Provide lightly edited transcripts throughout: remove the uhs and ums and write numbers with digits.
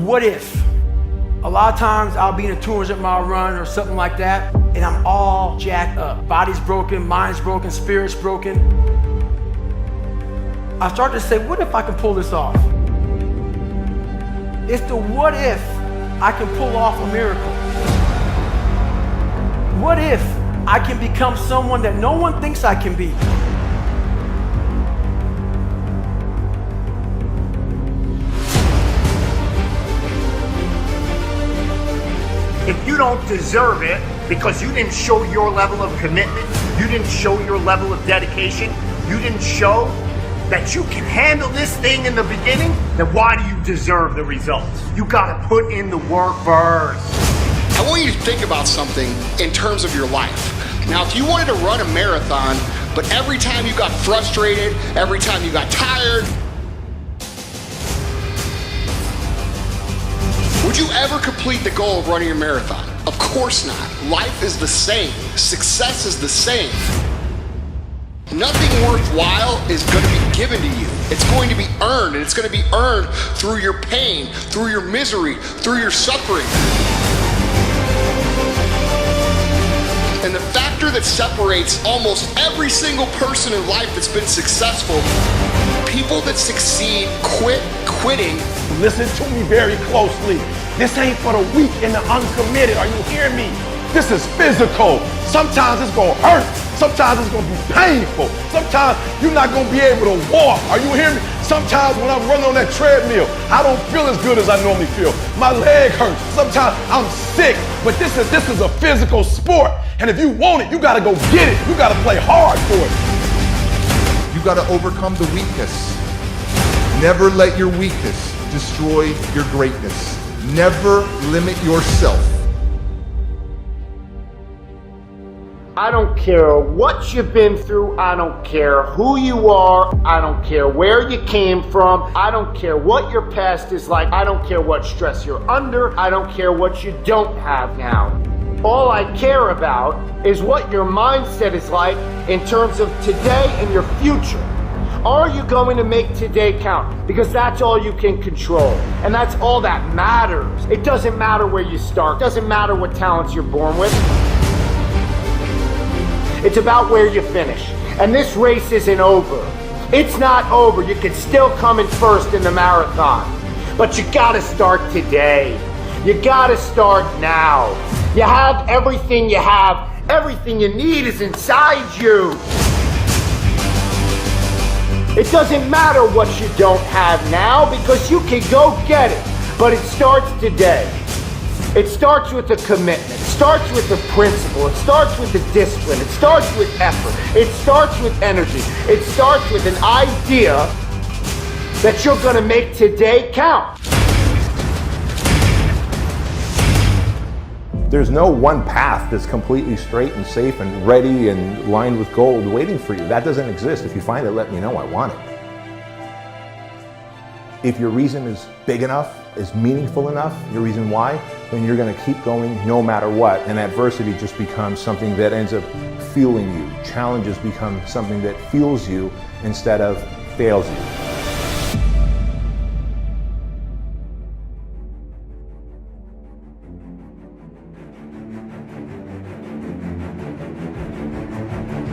what if. A lot of times I'll be in a 200-mile run or something like that, and I'm all jacked up. Body's broken, mind's broken, spirit's broken. I start to say, what if I can pull this off? It's the what if I can pull off a miracle. What if I can become someone that no one thinks I can be? If you don't deserve it because you didn't show your level of commitment, you didn't show your level of dedication, you didn't show that you can handle this thing in the beginning, then why do you deserve the results? You gotta put in the work first. I want you to think about something in terms of your life. Now, if you wanted to run a marathon, but every time you got frustrated, every time you got tired, would you ever complete the goal of running a marathon? Of course not. Life is the same. Success is the same. Nothing worthwhile is going to be given to you. It's going to be earned, and it's going to be earned through your pain, through your misery, through your suffering. And the factor that separates almost every single person in life that's been successful, people that succeed quitting. Listen to me very closely. This ain't for the weak and the uncommitted. Are you hearing me? This is physical. Sometimes it's gonna hurt. Sometimes it's gonna be painful. Sometimes you're not gonna be able to walk. Are you hearing me? Sometimes when I'm running on that treadmill, I don't feel as good as I normally feel. My leg hurts. Sometimes I'm sick. But this is a physical sport. And if you want it, you gotta go get it. You gotta play hard for it. You gotta overcome the weakness. Never let your weakness destroy your greatness. Never limit yourself. I don't care what you've been through. I don't care who you are. I don't care where you came from. I don't care what your past is like. I don't care what stress you're under. I don't care what you don't have now. All I care about is what your mindset is like in terms of today and your future. Are you going to make today count? Because that's all you can control. And that's all that matters. It doesn't matter where you start. It doesn't matter what talents you're born with. It's about where you finish. And this race isn't over. It's not over. You can still come in first in the marathon. But you gotta start today. You gotta start now. You have everything you have. Everything you need is inside you. It doesn't matter what you don't have now because you can go get it. But it starts today. It starts with a commitment. It starts with a principle. It starts with a discipline. It starts with effort. It starts with energy. It starts with an idea that you're going to make today count. There's no one path that's completely straight and safe and ready and lined with gold waiting for you. That doesn't exist. If you find it, let me know. I want it. If your reason is big enough, is meaningful enough, your reason why, then you're going to keep going no matter what. And adversity just becomes something that ends up fueling you. Challenges become something that fuels you instead of fails you.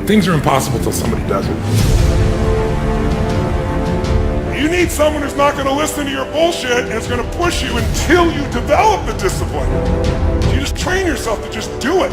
Things are impossible till somebody does it. You need someone who's not going to listen to your bullshit and is going to push you until you develop the discipline. You just train yourself to just do it.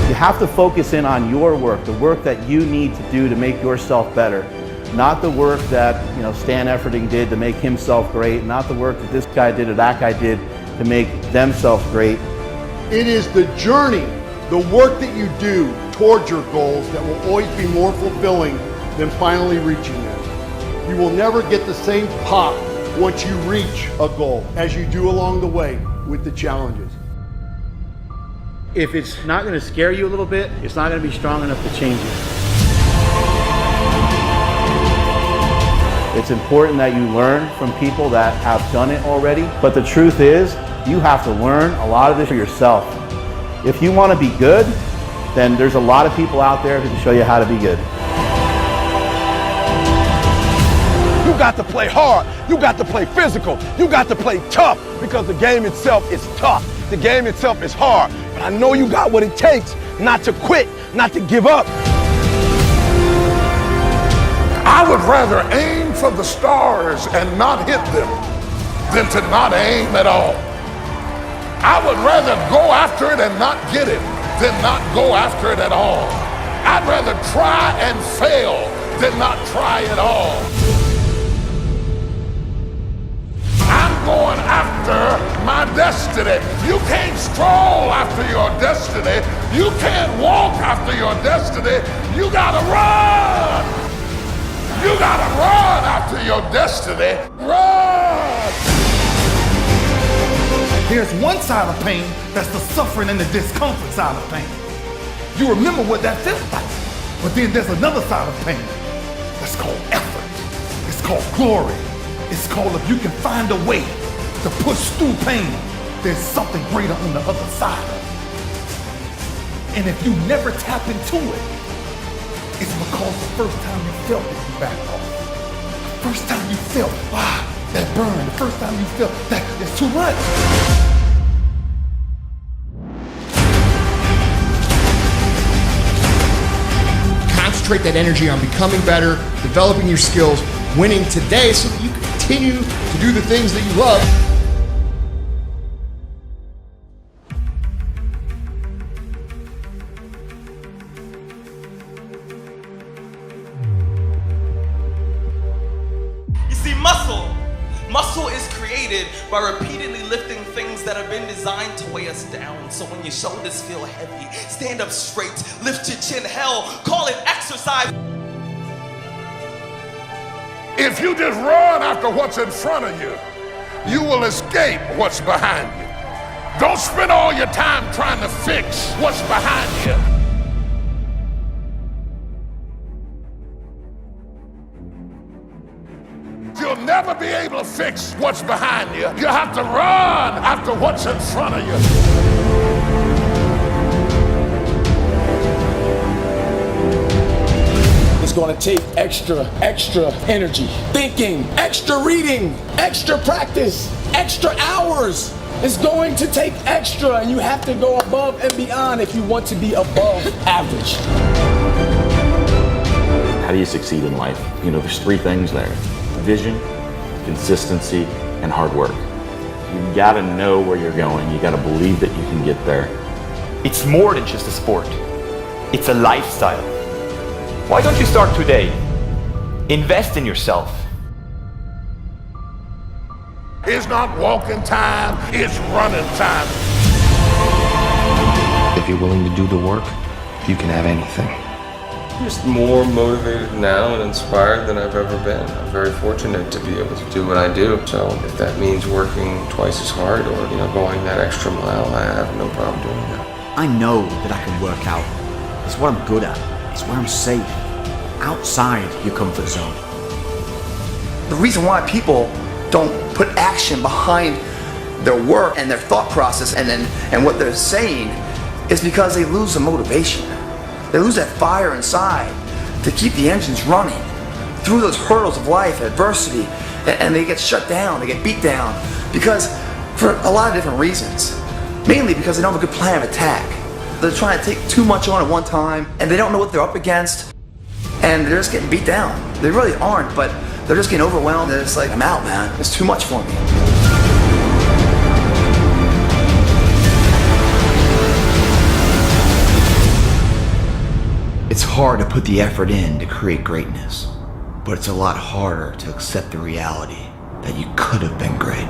You have to focus in on your work, the work that you need to do to make yourself better. Not the work that Stan Efferding did to make himself great, not the work that this guy did or that guy did to make themselves great. It is the journey, the work that you do towards your goals that will always be more fulfilling than finally reaching them. You will never get the same pop once you reach a goal as you do along the way with the challenges. If it's not going to scare you a little bit, it's not going to be strong enough to change you. It's important that you learn from people that have done it already, but the truth is, you have to learn a lot of this for yourself. If you want to be good, then there's a lot of people out there who can show you how to be good. You You got to play hard. You got to play physical. You got to play tough because the game itself is tough. The game itself is hard. But I know you got what it takes not to quit, not to give up. I would rather aim for the stars and not hit them than to not aim at all. I would rather go after it and not get it than not go after it at all. I'd rather try and fail than not try at all. I'm going after my destiny. You can't stroll after your destiny. You can't walk after your destiny. You gotta run. You gotta run after your destiny. Run! There's one side of pain that's the suffering and the discomfort side of pain. You remember what that feels like. But then there's another side of pain that's called effort. It's called glory. It's called if you can find a way to push through pain, there's something greater on the other side of it. And if you never tap into it, it's because the first time you felt it, you backed off. The first time you felt, that burn. The first time you felt that it's too much. Concentrate that energy on becoming better, developing your skills, winning today so that you continue to do the things that you love. You see, muscle is created by repeatedly lifting things that have been designed to weigh us down. So when your shoulders feel heavy, stand up straight, lift your chin, hell, call it exercise. If you just run after what's in front of you, you will escape what's behind you. Don't spend all your time trying to fix what's behind you. You'll never be able to fix what's behind you. You have to run after what's in front of you. It's going to take extra energy, thinking, extra reading, extra practice, extra hours. It's going to take extra, and you have to go above and beyond if you want to be above average. How do you succeed in life? You know, there's three things there: vision, consistency, and hard work. You gotta know where you're going. You gotta believe that you can get there. It's more than just a sport. It's a lifestyle. Why don't you start today? Invest in yourself. It's not walking time, it's running time. If you're willing to do the work, you can have anything. I'm just more motivated now and inspired than I've ever been. I'm very fortunate to be able to do what I do. So if that means working twice as hard or going that extra mile, I have no problem doing that. I know that I can work out. It's what I'm good at. It's where I'm safe. Outside your comfort zone. The reason why people don't put action behind their work and their thought process and what they're saying is because they lose the motivation. They lose that fire inside to keep the engines running through those hurdles of life, adversity, and they get shut down, they get beat down because for a lot of different reasons. Mainly because they don't have a good plan of attack. They're trying to take too much on at one time and they don't know what they're up against and they're just getting beat down. They really aren't, but they're just getting overwhelmed and it's like, I'm out, man. It's too much for me. It's hard to put the effort in to create greatness, but it's a lot harder to accept the reality that you could have been great.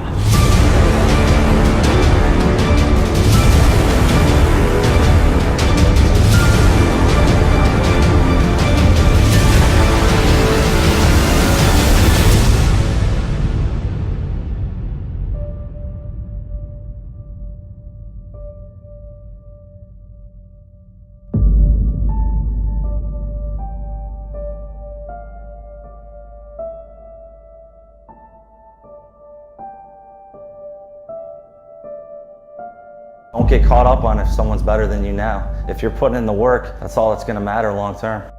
Don't get caught up on if someone's better than you now. If you're putting in the work, that's all that's going to matter long term.